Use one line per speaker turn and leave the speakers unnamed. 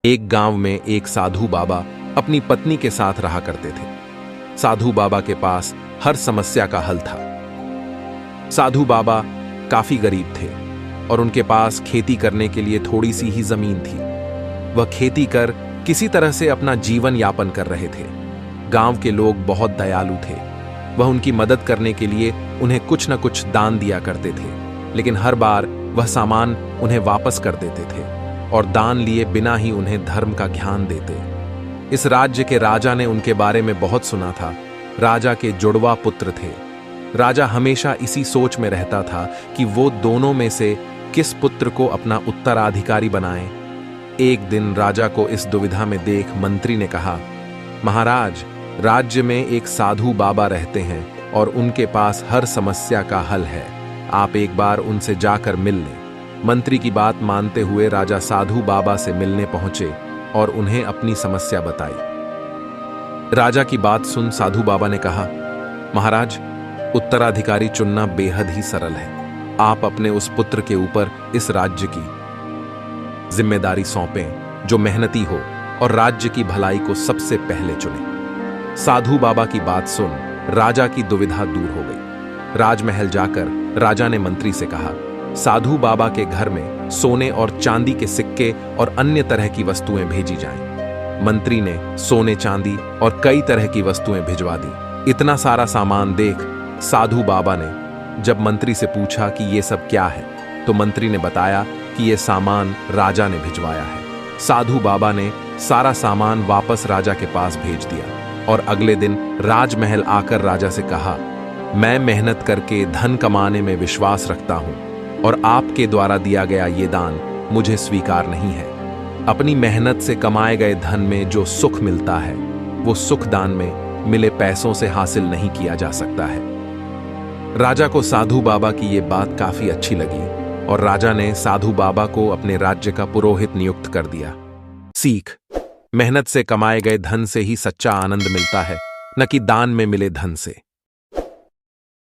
एक गांव में एक साधु बाबा अपनी पत्नी के साथ रहा करते थे। साधु बाबा के पास हर समस्या का हल था। साधु बाबा काफी गरीब थे और उनके पास खेती करने के लिए थोड़ी सी ही जमीन थी। वह खेती कर किसी तरह से अपना जीवन यापन कर रहे थे। गांव के लोग बहुत दयालु थे। वह उनकी मदद करने के लिए उन्हें कुछ न कुछ दान दिया करते थे, लेकिन हर बार वह सामान उन्हें वापस कर देते थे और दान लिए बिना ही उन्हें धर्म का ज्ञान देते। इस राज्य के राजा ने उनके बारे में बहुत सुना था। राजा के जुड़वा पुत्र थे। राजा हमेशा इसी सोच में रहता था कि वो दोनों में से किस पुत्र को अपना उत्तराधिकारी बनाए। एक दिन राजा को इस दुविधा में देख मंत्री ने कहा, महाराज, राज्य में एक साधु बाबा रहते हैं और उनके पास हर समस्या का हल है। आप एक बार उनसे जाकर मिल लें। मंत्री की बात मानते हुए राजा साधु बाबा से मिलने पहुंचे और उन्हें अपनी समस्या बताई। राजा की बात सुन साधु बाबा ने कहा, महाराज, उत्तराधिकारी चुनना बेहद ही सरल है। आप अपने उस पुत्र के ऊपर इस राज्य की जिम्मेदारी सौंपें जो मेहनती हो और राज्य की भलाई को सबसे पहले चुने। साधु बाबा की बात सुन राजा की दुविधा दूर हो गई। राजमहल जाकर राजा ने मंत्री से कहा, साधु बाबा के घर में सोने और चांदी के सिक्के और अन्य तरह की वस्तुएं भेजी जाएं। मंत्री ने सोने, चांदी और कई तरह की वस्तुएं भिजवा दी। इतना सारा सामान देख साधु बाबा ने जब मंत्री से पूछा कि ये सब क्या है, तो मंत्री ने बताया कि ये सामान राजा ने भिजवाया है। साधु बाबा ने सारा सामान वापस राजा के पास भेज दिया और अगले दिन राजमहल आकर राजा से कहा, मैं मेहनत करके धन कमाने में विश्वास रखता हूं और आपके द्वारा दिया गया ये दान मुझे स्वीकार नहीं है। अपनी मेहनत से कमाए गए धन में जो सुख मिलता है, वो सुख दान में मिले पैसों से हासिल नहीं किया जा सकता है। राजा को साधु बाबा की ये बात काफी अच्छी लगी और राजा ने साधु बाबा को अपने राज्य का पुरोहित नियुक्त कर दिया। सीख: मेहनत से कमाए गए धन से ही सच्चा आनंद मिलता है, न कि दान में मिले धन से।